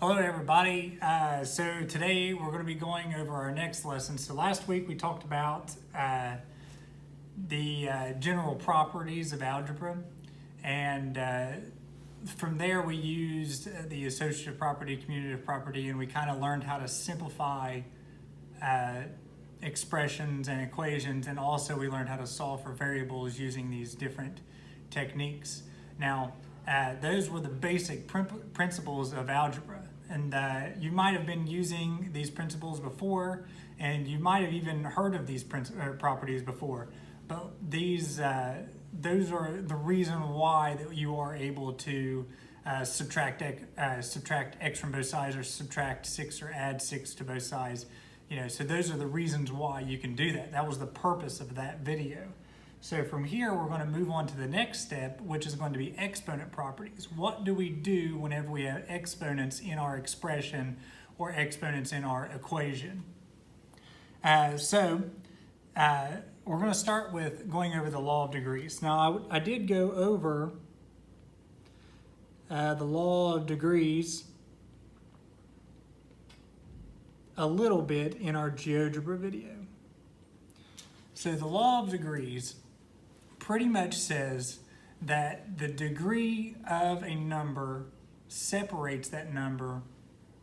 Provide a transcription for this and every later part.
Hello everybody. So today we're going to be going over our next lesson. So last week we talked about the general properties of algebra, and from there we used the associative property, commutative property, and we kind of learned how to simplify expressions and equations, and also we learned how to solve for variables using these different techniques. Now, those were the basic principles of algebra, and you might have been using these principles before, and you might have even heard of these properties before, but those are the reason why that you are able to subtract x from both sides, or subtract 6 or add 6 to both sides. So those are the reasons why you can do that. That was the purpose of that video. So from here, we're going to move on to the next step, which is going to be exponent properties. What do we do whenever we have exponents in our expression or exponents in our equation? We're going to start with going over the law of degrees. Now, I did go over the law of degrees a little bit in our GeoGebra video. So the law of degrees pretty much says that the degree of a number separates that number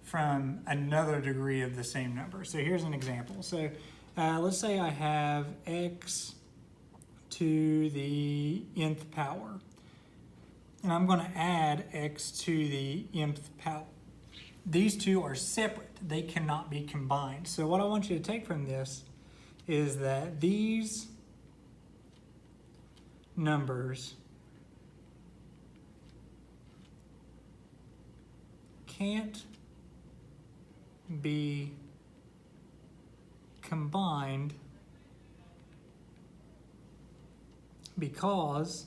from another degree of the same number. So here's an example. So let's say I have x to the nth power, and I'm going to add x to the nth power. These two are separate. They cannot be combined. So what I want you to take from this is that these numbers can't be combined because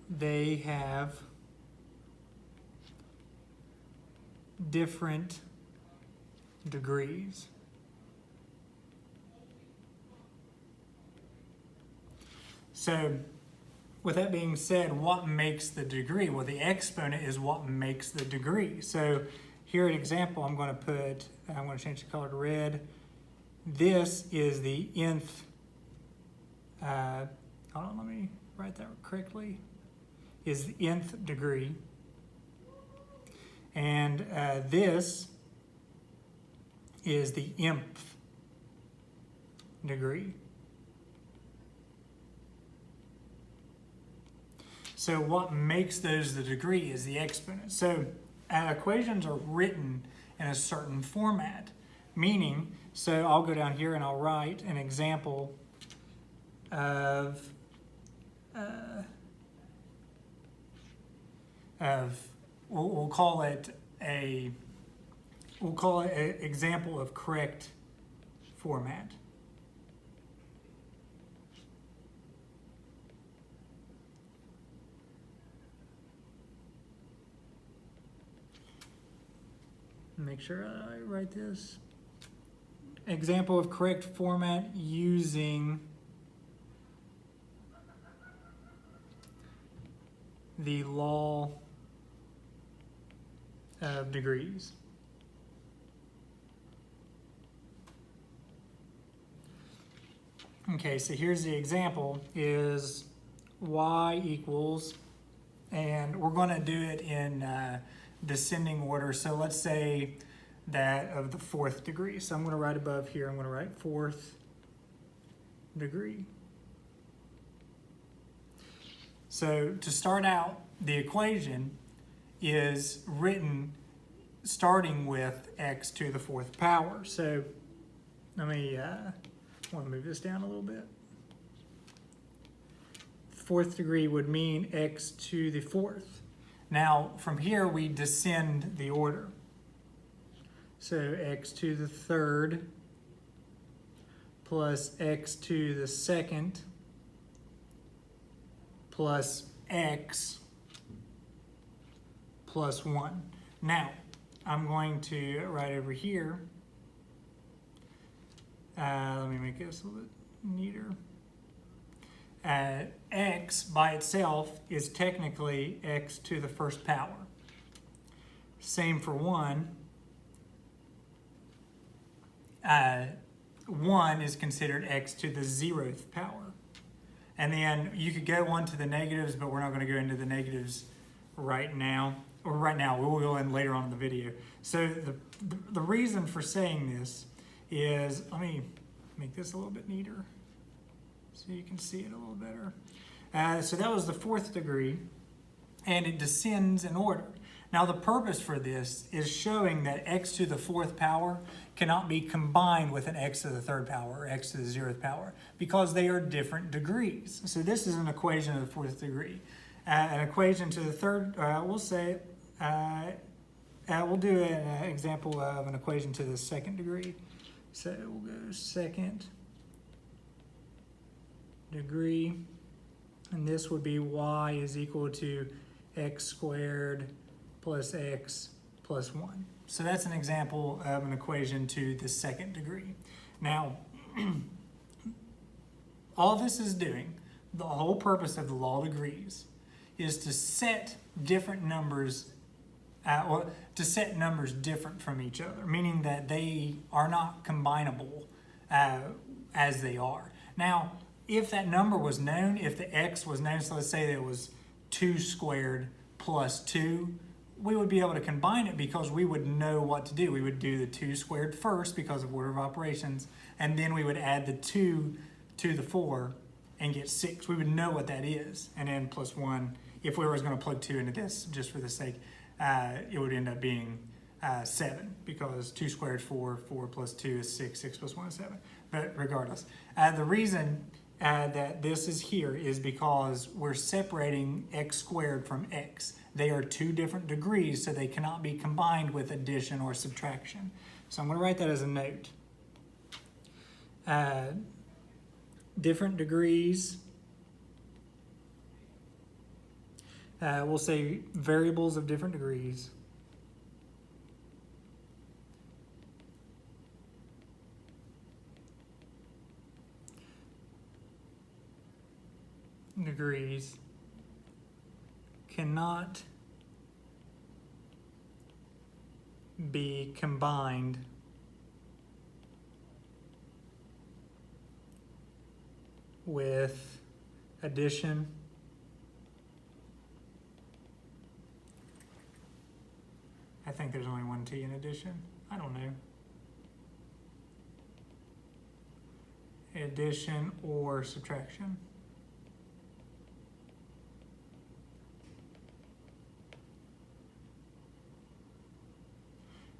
they have different degrees. So with that being said, what makes the degree? Well, the exponent is what makes the degree. So here an example, I'm going to change the color to red. This is the nth, hold on, let me write that correctly, is the nth degree. And this is the mth degree. So what makes those the degree is the exponent. So equations are written in a certain format, meaning, so I'll go down here and I'll write an example of we'll call it an example of correct format. Make sure I write this. Example of correct format using the law of degrees. Okay, so here's the example, is y equals, and we're going to do it in descending order. So let's say that of the 4th degree. So I'm going to write above here, I'm going to write 4th degree. So to start out, the equation is written starting with x to the 4th power. So let me, I want to move this down a little bit. 4th degree would mean x to the 4th. Now, from here, we descend the order. So x to the 3rd plus x to the 2nd plus x plus 1. Now, I'm going to write over here, let me make this a little bit neater. x by itself is technically x to the first power. Same for 1. 1 is considered x to the 0th power. And then you could go on to the negatives, but we're not going to go into the negatives right now. Or right now, we'll go in later on in the video. So the reason for saying this is, let me make this a little bit neater so you can see it a little better. So that was the 4th degree, and it descends in order. Now the purpose for this is showing that x to the 4th power cannot be combined with an x to the 3rd power or x to the 0th power because they are different degrees. So this is an equation of the 4th degree. An equation to the 3rd, we'll do an example of an equation to the 2nd degree. So we'll go 2nd degree, and this would be y is equal to x squared plus x plus 1. So that's an example of an equation to the 2nd degree. Now, all this is doing, the whole purpose of the law of degrees, is to set different numbers, or to set numbers different from each other, meaning that they are not combinable as they are. Now, if that number was known, if the x was known, so let's say that it was 2 squared plus 2, we would be able to combine it because we would know what to do. We would do the 2 squared first because of order of operations, and then we would add the 2 to the 4 and get 6. We would know what that is, and then plus 1. If we were going to plug 2 into this, just for the sake, it would end up being 7 because 2 squared is 4, 4 plus 2 is 6, 6 plus 1 is 7. But regardless, the reason that this is here is because we're separating x squared from x. They are 2 different degrees, so they cannot be combined with addition or subtraction. So I'm going to write that as a note. Different degrees. We'll say variables of different degrees. Degrees cannot be combined with addition I think there's only one t in addition. I don't know. Addition or subtraction.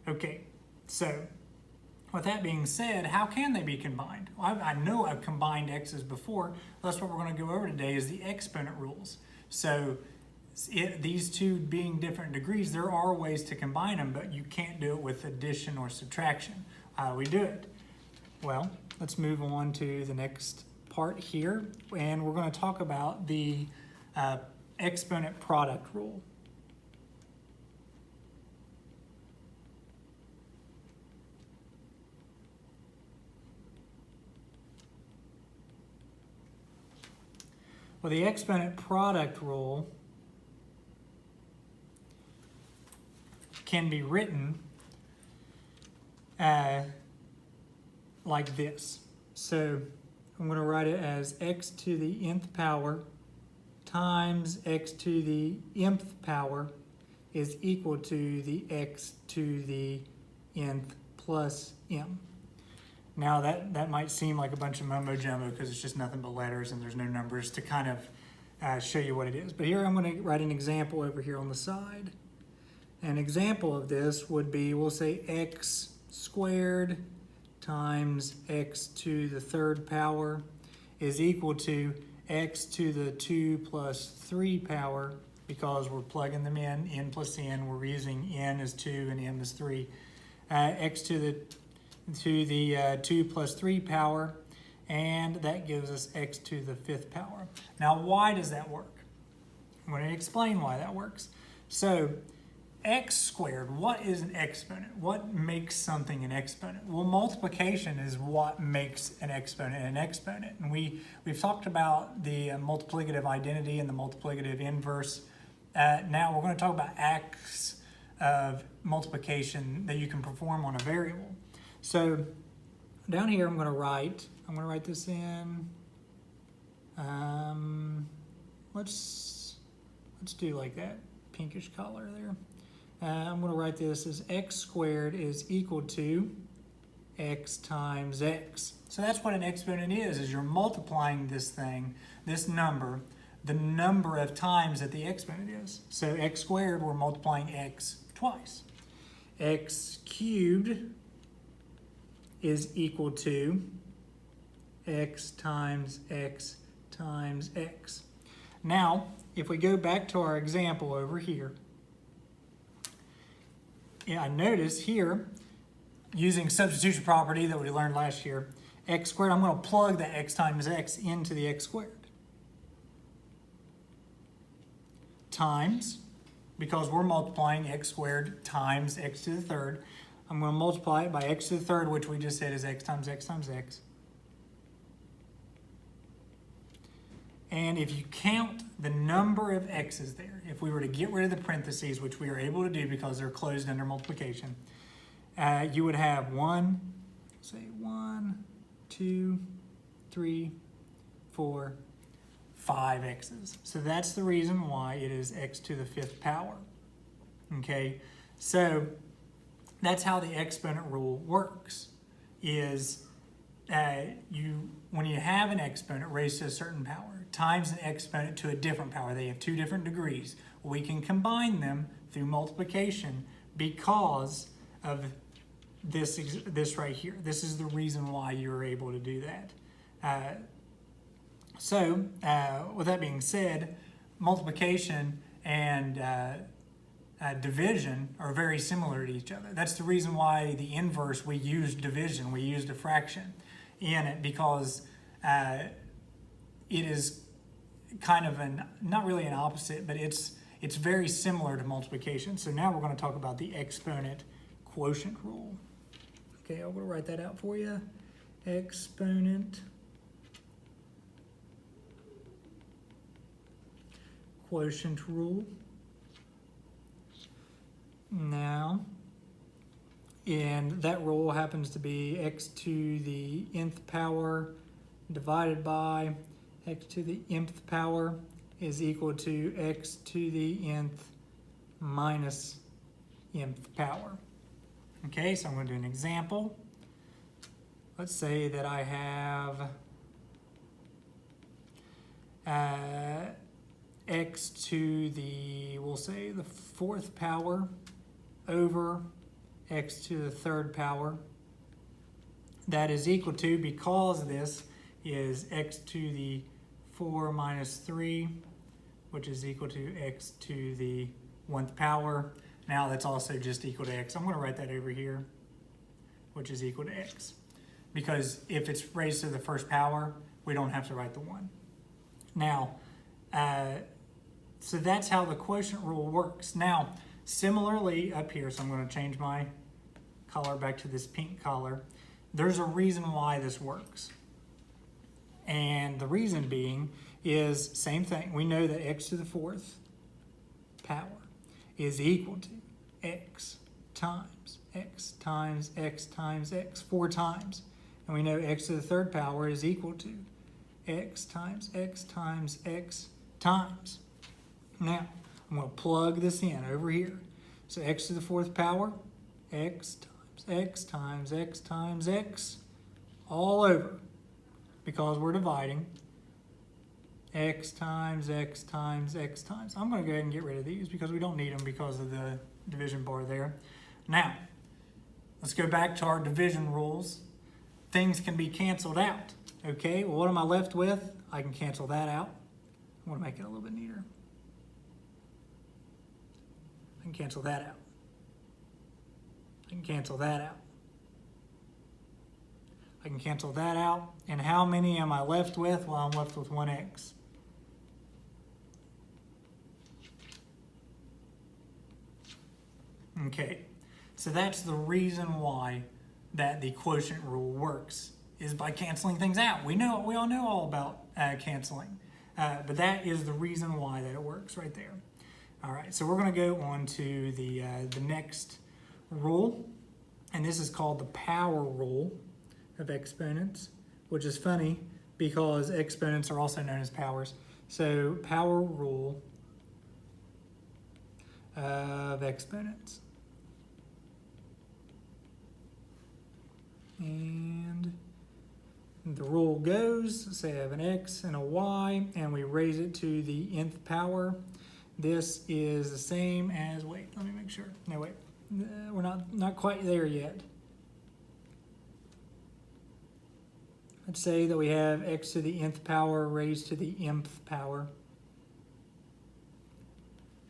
Okay, so with that being said, how can they be combined? Well, I know I've combined x's before. That's what we're going to go over today is the exponent rules. So these two being different degrees, there are ways to combine them, but you can't do it with addition or subtraction. How do we do it? Well, let's move on to the next part here, and we're going to talk about the exponent product rule. Well, the exponent product rule can be written like this. So I'm going to write it as x to the nth power times x to the mth power is equal to the x to the nth plus m. Now that might seem like a bunch of mumbo jumbo because it's just nothing but letters and there's no numbers to kind of show you what it is. But here I'm going to write an example over here on the side. An example of this would be, we'll say x squared times x to the third power is equal to x to the 2 plus 3 power, because we're plugging them in, n plus n, we're using n as 2 and m as 3. X to the 2 plus 3 power, and that gives us x to the 5th power. Now, why does that work? I'm going to explain why that works. So, x squared, what is an exponent? What makes something an exponent? Well, multiplication is what makes an exponent an exponent. And we've talked about the multiplicative identity and the multiplicative inverse. Now we're going to talk about acts of multiplication that you can perform on a variable. So down here I'm going to write this in, let's do like that pinkish color there. I'm going to write this as x squared is equal to x times x. So that's what an exponent is you're multiplying this thing, this number, the number of times that the exponent is. So x squared, we're multiplying x twice. X cubed is equal to x times x times x. Now, if we go back to our example over here, I notice here, using substitution property that we learned last year, x squared, I'm going to plug the x times x into the x squared. Times, because we're multiplying x squared times x to the third, I'm going to multiply it by x to the third, which we just said is x times x times x. And if you count the number of x's there, if we were to get rid of the parentheses, which we are able to do because they're closed under multiplication, you would have 1, 2, 3, 4, 5 x's. So that's the reason why it is x to the 5th power. Okay, so that's how the exponent rule works, is when you have an exponent raised to a certain power times an exponent to a different power, they have 2 different degrees. We can combine them through multiplication because of this right here. This is the reason why you're able to do that. With that being said, multiplication and division are very similar to each other. That's the reason why the inverse, we used division, we used a fraction in it, because it is kind of not really an opposite, but it's very similar to multiplication. So now we're going to talk about the exponent quotient rule. Okay, I'm going to write that out for you. Exponent quotient rule. Now, and that rule happens to be x to the nth power divided by x to the mth power is equal to x to the nth minus mth power. Okay, so I'm going to do an example. Let's say that I have x to the, we'll say the 4th power over x to the 3rd power. That is equal to, because this is x to the 4 minus 3, which is equal to x to the 1th power. Now that's also just equal to x. I'm going to write that over here, which is equal to x. Because if it's raised to the 1st power, we don't have to write the 1. Now, so that's how the quotient rule works. Now, similarly up here, so I'm going to change my color back to this pink color. There's a reason why this works. And the reason being is same thing. We know that x to the 4th power is equal to x times x times x times x 4 times. And we know x to the 3rd power is equal to x times x times x times. Now, I'm going to plug this in over here. So x to the 4th power, x times x times x times x, all over, because we're dividing, x times x times x times. I'm going to go ahead and get rid of these because we don't need them because of the division bar there. Now, let's go back to our division rules. Things can be canceled out. Okay, well, what am I left with? I can cancel that out. I want to make it a little bit neater. I can cancel that out. I can cancel that out. I can cancel that out. And how many am I left with? Well, I'm left with 1x. Okay, so that's the reason why that the quotient rule works, is by canceling things out. We all know all about canceling, but that is the reason why that it works right there. All right, so we're going to go on to the next rule, and this is called the power rule of exponents, which is funny because exponents are also known as powers. So power rule of exponents. And the rule goes, say I have an x and a y, and we raise it to the nth power. This is the same as, wait, let me make sure. No, wait, we're not quite there yet. Let's say that we have x to the nth power raised to the mth power.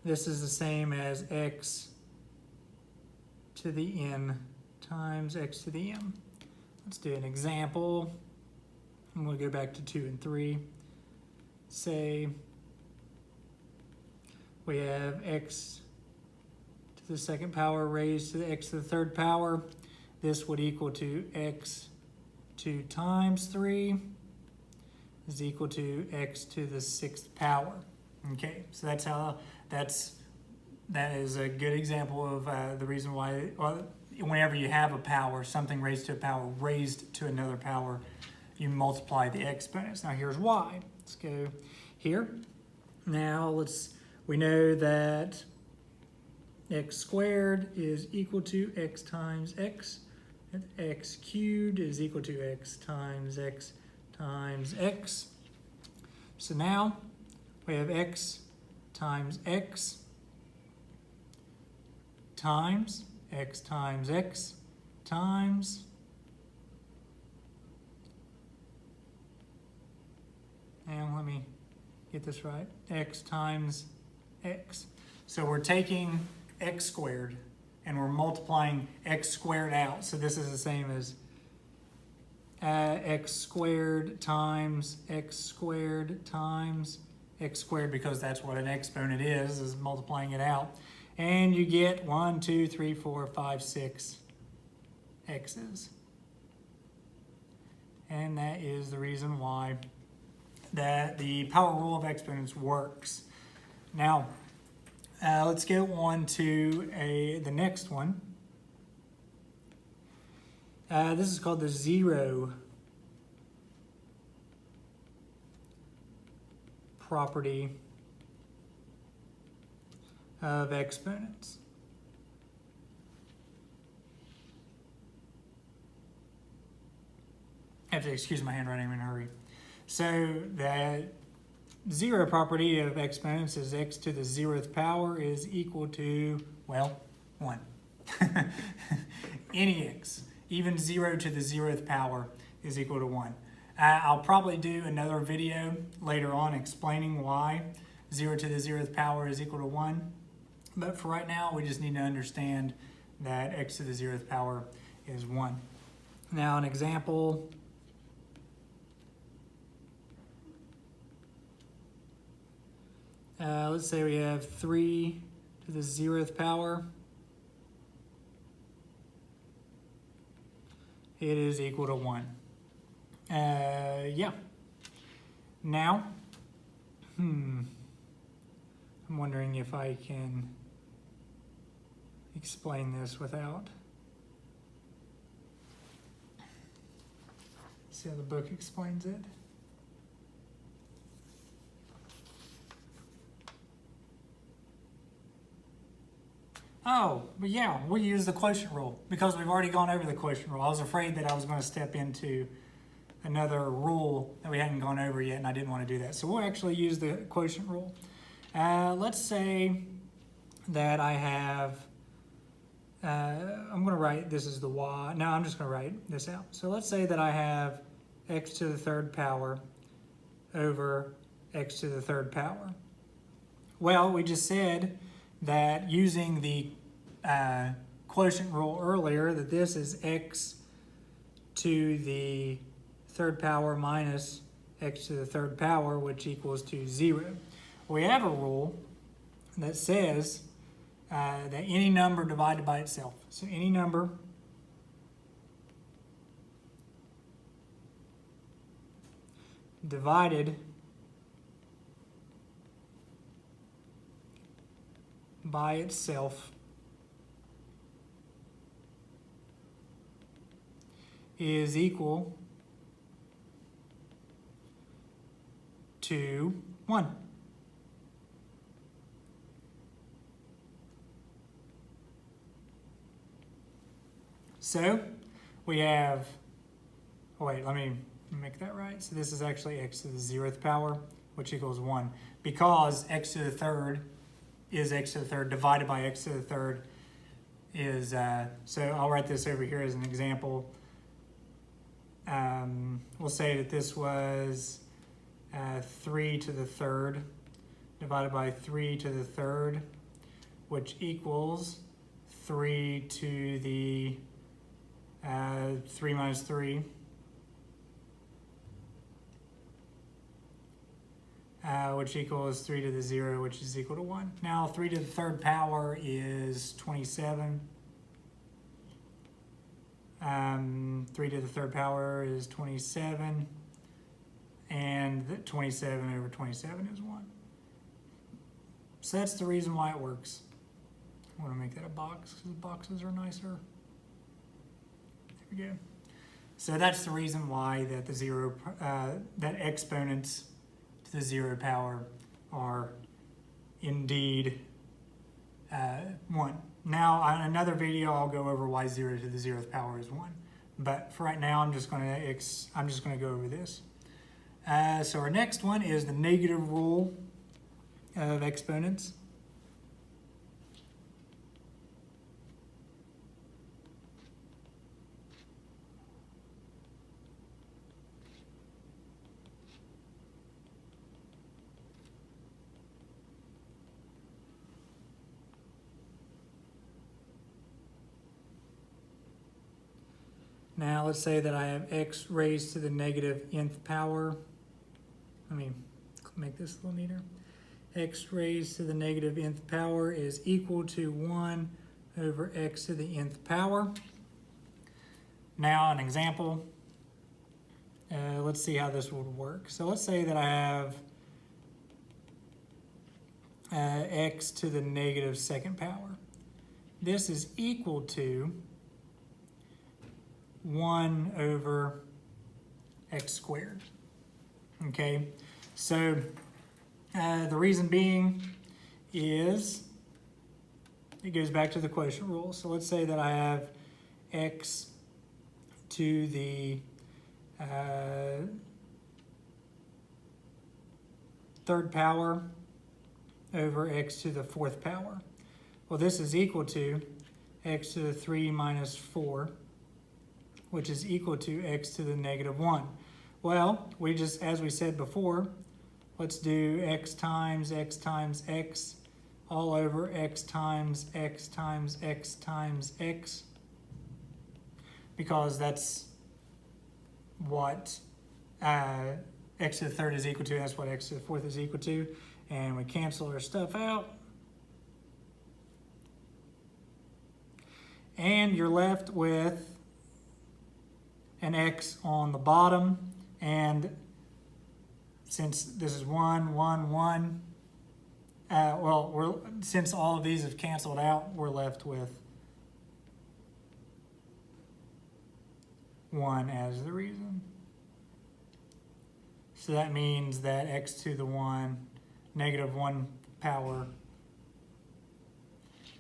This is the same as x to the n times x to the m. Let's do an example. I'm going to go back to 2 and 3. Say we have x to the second power raised to the x to the third power. This would equal to x 2 times 3 is equal to x to the sixth power. Okay, so that is a good example of the reason why, well, whenever you have a power, something raised to a power raised to another power, you multiply the exponents. Now here's why. Let's go here. Now we know that x squared is equal to x times x. And x cubed is equal to x times x times x. So now we have x times x times x times x times and let me get this right, x times x. So we're taking x squared and we're multiplying x squared out. So this is the same as x squared times x squared times x squared, because that's what an exponent is multiplying it out. And you get 1, 2, 3, 4, 5, 6 x's. And that is the reason why that the power rule of exponents works. Now, let's go on to the next one. This is called the zero property of exponents. I have to excuse my handwriting, I'm in a hurry. So the zero property of exponents is x to the 0th power is equal to, well, 1. Any x, even 0 to the 0th power is equal to 1. I'll probably do another video later on explaining why 0 to the 0th power is equal to 1. But for right now, we just need to understand that x to the 0th power is 1. Now an example. Let's say we have 3 to the 0th power. It is equal to 1. Yeah. Now, I'm wondering if I can explain this without. See how the book explains it. Oh, but yeah, we use the quotient rule because we've already gone over the quotient rule. I was afraid that I was going to step into another rule that we hadn't gone over yet, and I didn't want to do that. So we'll actually use the quotient rule. Let's say that I have, I'm going to write, this is the y. No, I'm just going to write this out. So let's say that I have x to the 3rd power over x to the 3rd power. Well, we just said that using the quotient rule earlier, that this is x to the 3rd power minus x to the 3rd power, which equals to 0. We have a rule that says that any number divided by itself. So any number divided by itself is equal to 1. So we have, oh wait, let me make that right. So this is actually x to the 0th power, which equals 1. Because x to the 3rd is x to the 3rd divided by x to the 3rd is, so I'll write this over here as an example. We'll say that this was 3 to the 3rd divided by 3 to the 3rd, which equals 3 to the 3 minus 3, which equals 3 to the 0, which is equal to 1. Now 3 to the 3rd power is 27. 3 to the 3rd power is 27, and 27 over 27 is 1. So that's the reason why it works. I want to make that a box because boxes are nicer. There we go. So that's the reason why that that exponents to the 0 power are indeed 1. Now, on another video, I'll go over why 0 to the 0th power is 1. But for right now, I'm just going to go over this. So our next one is the negative rule of exponents. Now let's say that I have x raised to the negative nth power. Let me make this a little neater. X raised to the negative nth power is equal to 1 over x to the nth power. Now an example. Let's see how this would work. So let's say that I have x to the negative 2nd power. This is equal to 1 over x squared. Okay, so the reason being is it goes back to the quotient rule. So let's say that I have x to the 3rd power over x to the 4th power. Well, this is equal to x to the 3 minus 4, which is equal to x to the negative 1. Well, we just, as we said before, let's do x times x all over x times x times x times x, because that's what x to the 3rd is equal to. That's what x to the 4th is equal to. And we cancel our stuff out. And you're left with an x on the bottom, and since this is 1, 1, 1, since all of these have canceled out, we're left with 1 as the reason. So that means that x to the 1, negative 1 power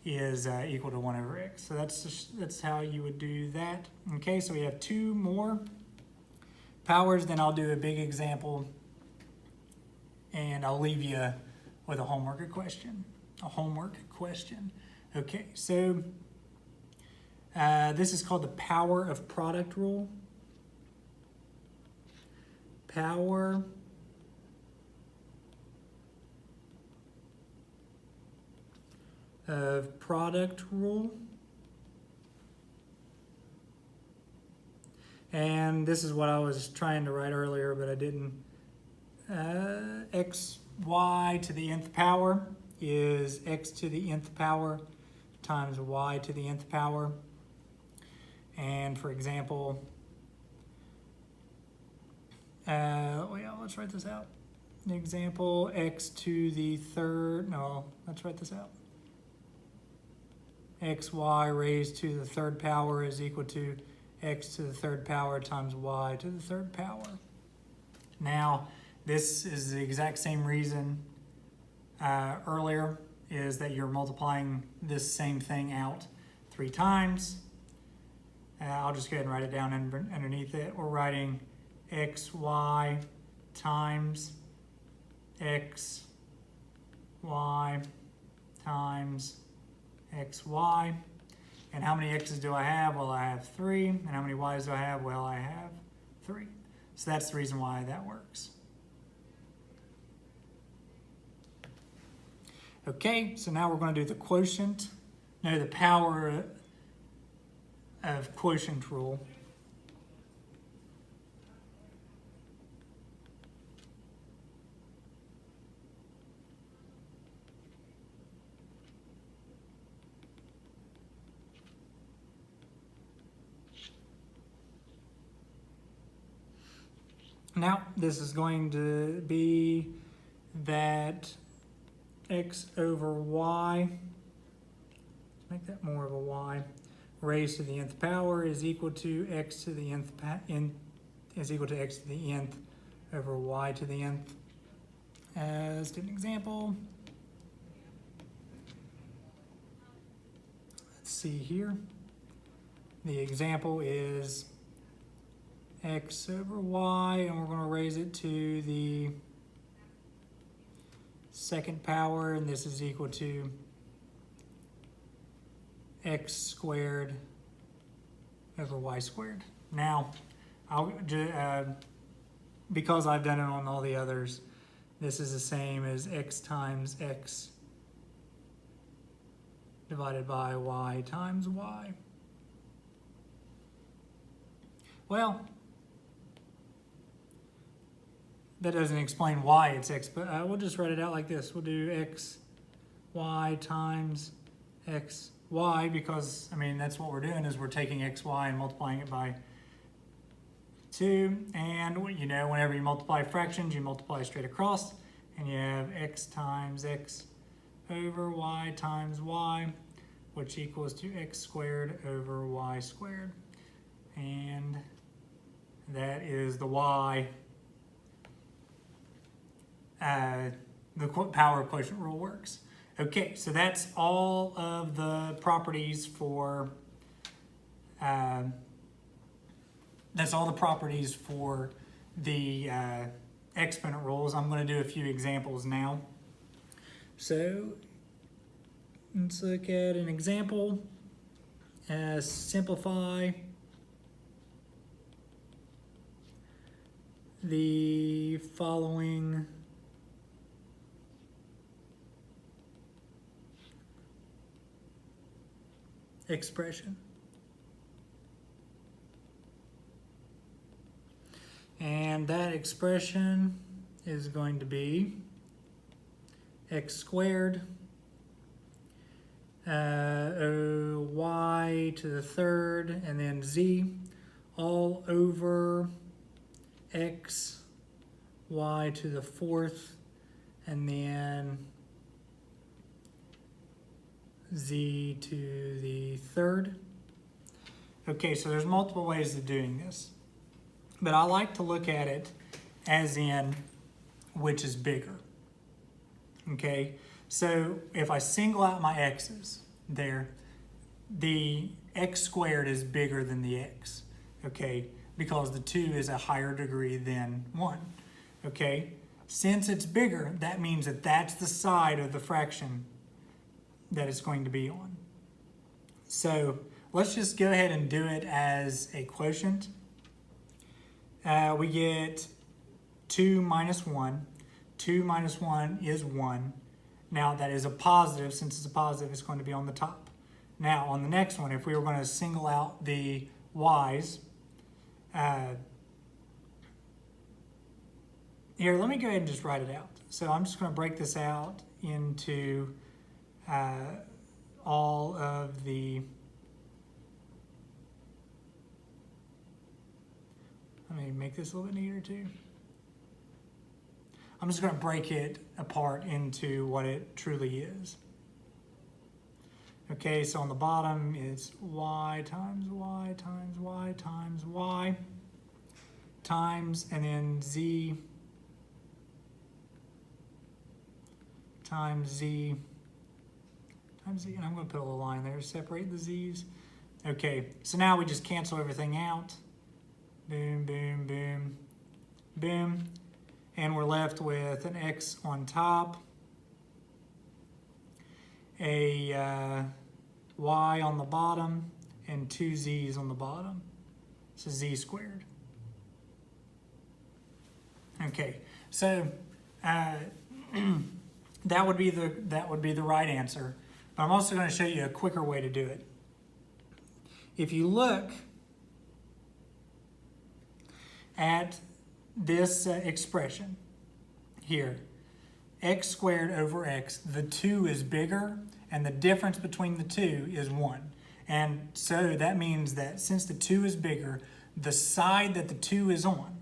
is equal to 1 over x. So that's how you would do that. Okay, so we have 2 more powers, then I'll do a big example and I'll leave you with a homework question. Okay, so this is called the power of product rule. Power of product rule. And this is what I was trying to write earlier, but I didn't. Xy to the nth power is x to the nth power times y to the nth power. And for example, let's write this out. An example, x to the third, no, let's write this out. xy raised to the third power is equal to x to the third power times y to the third power. Now, this is the exact same reason earlier, is that you're multiplying this same thing out 3 times. I'll just go ahead and write it down underneath it. We're writing xy times x, y times xy. And how many x's do I have? Well, I have 3. And how many y's do I have? Well, I have 3. So that's the reason why that works. Okay, so now we're going to do the quotient. No, the power of quotient rule. Now, this is going to be that x over y, make that more of a y, raised to the nth power is equal to x to the nth is equal to x to the nth over y to the nth. As an example, let's see here. The example is x over y, and we're going to raise it to the second power, and this is equal to x squared over y squared. Now, because I've done it on all the others, this is the same as x times x divided by y times y. Well, that doesn't explain why it's x, but we'll just write it out like this. We'll do x, y times x, y, because, I mean, that's what we're doing, is we're taking x, y, and multiplying it by 2. And, you know, whenever you multiply fractions, you multiply straight across, and you have x times x over y times y, which equals to x squared over y squared. And that is the y. The power quotient rule works. Okay, so that's all of the properties for the exponent rules. I'm going to do a few examples now. So let's look at an example. Simplify the following expression. And that expression is going to be x squared y to the third and then z all over x y to the fourth and then z to the third. Okay, so there's multiple ways of doing this, but I like to look at it as in which is bigger. Okay, so if I single out my x's there, the x squared is bigger than the x, okay, because the 2 is a higher degree than 1, okay? Since it's bigger, that means that that's the side of the fraction that it's going to be on. So let's just go ahead and do it as a quotient. We get 2 minus 1. 2 minus 1 is 1. Now that is a positive. Since it's a positive, it's going to be on the top. Now on the next one, if we were going to single out the y's, here, let me go ahead and just write it out. So I'm just going to break this out into all of the, let me make this a little bit neater too. I'm just going to break it apart into what it truly is. Okay, so on the bottom it's y times y times y times y times, and then z times z times z, and I'm going to put a little line there to separate the z's. Okay, so now we just cancel everything out. Boom, boom, boom, boom. And we're left with an x on top, a y on the bottom, and two z's on the bottom. So z squared. Okay, so that would be the right answer. But I'm also going to show you a quicker way to do it. If you look at this expression here, x squared over x, the 2 is bigger, and the difference between the 2 is 1. And so that means that since the 2 is bigger, the side that the 2 is on,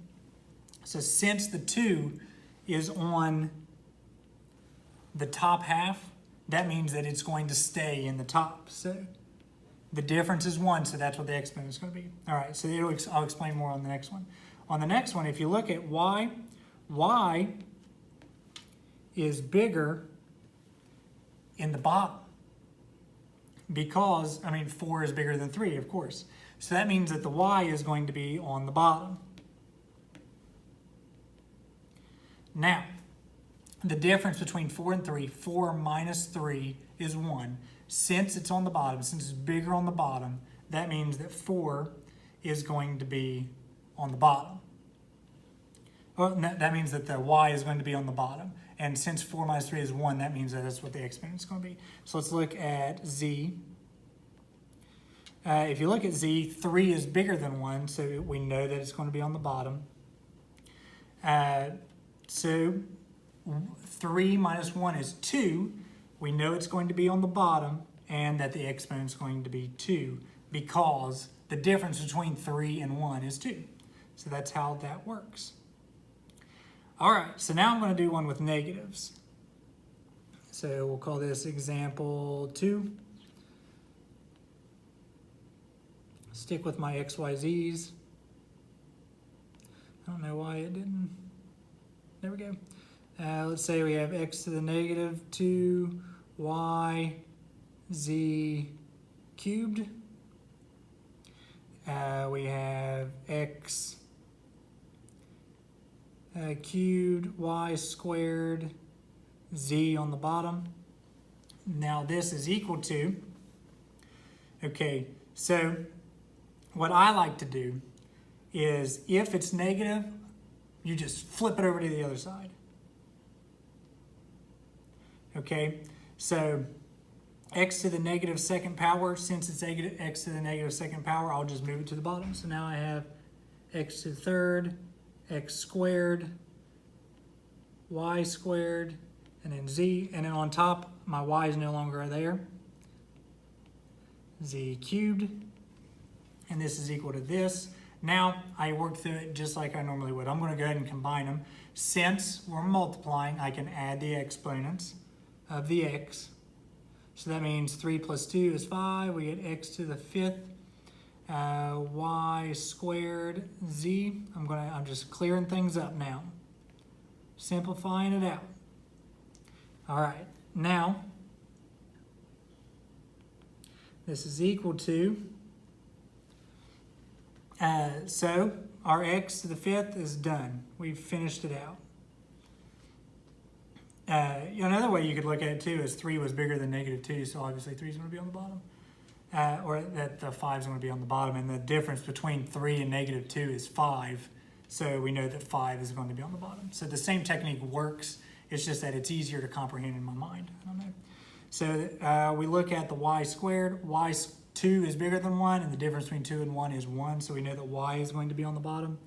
so since the 2 is on the top half, that means that it's going to stay in the top. So the difference is 1, so that's what the exponent is going to be. All right, so I'll explain more on the next one. On the next one, if you look at y is bigger in the bottom because, 4 is bigger than 3, of course. So that means that the y is going to be on the bottom. Now, the difference between 4 and 3, 4 minus 3 is 1. Since it's on the bottom, since it's bigger on the bottom, that means that 4 is going to be on the bottom. Well, that means that the y is going to be on the bottom. And since 4 minus 3 is 1, that means that that's what the exponent is going to be. So let's look at z. If you look at z, 3 is bigger than 1, so we know that it's going to be on the bottom. So 3 minus 1 is 2. We know it's going to be on the bottom and that the exponent is going to be 2 because the difference between 3 and 1 is 2. So that's how that works. All right, so now I'm going to do one with negatives. So we'll call this example 2. Stick with my x, y, z's. I don't know why it didn't. There we go. Let's say we have x to the negative 2, y, z cubed. We have x cubed, y squared, z on the bottom. Now this is equal to, okay, so what I like to do is if it's negative, you just flip it over to the other side. Okay, so x to the negative second power, since it's x to the negative second power, I'll just move it to the bottom. So now I have x to the third, x squared, y squared, and then z. And then on top, my y is no longer there. Z cubed. And this is equal to this. Now, I work through it just like I normally would. I'm going to go ahead and combine them. Since we're multiplying, I can add the exponents of the x. So that means 3 plus 2 is 5. We get x to the 5th, y squared, z. I'm just clearing things up now. Simplifying it out. All right, now, this is equal to, so our x to the 5th is done. We've finished it out. Another way you could look at it too is 3 was bigger than negative 2, so obviously 3 is going to be on the bottom. Or that the 5 is going to be on the bottom, and the difference between 3 and negative 2 is 5, so we know that 5 is going to be on the bottom. So the same technique works, it's just that it's easier to comprehend in my mind. I don't know. So we look at the y squared. 2 is bigger than 1, and the difference between 2 and 1 is 1, so we know that y is going to be on the bottom.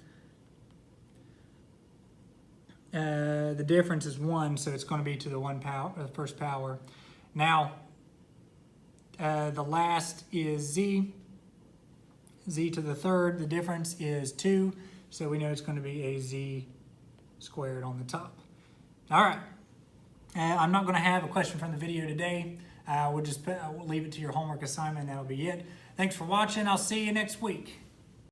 The difference is 1, so it's going to be to the 1 power, the first power. Now, The last is z. Z to the third, the difference is 2. So we know it's going to be a z squared on the top. All right. I'm not going to have a question from the video today. We'll leave it to your homework assignment. That'll be it. Thanks for watching. I'll see you next week.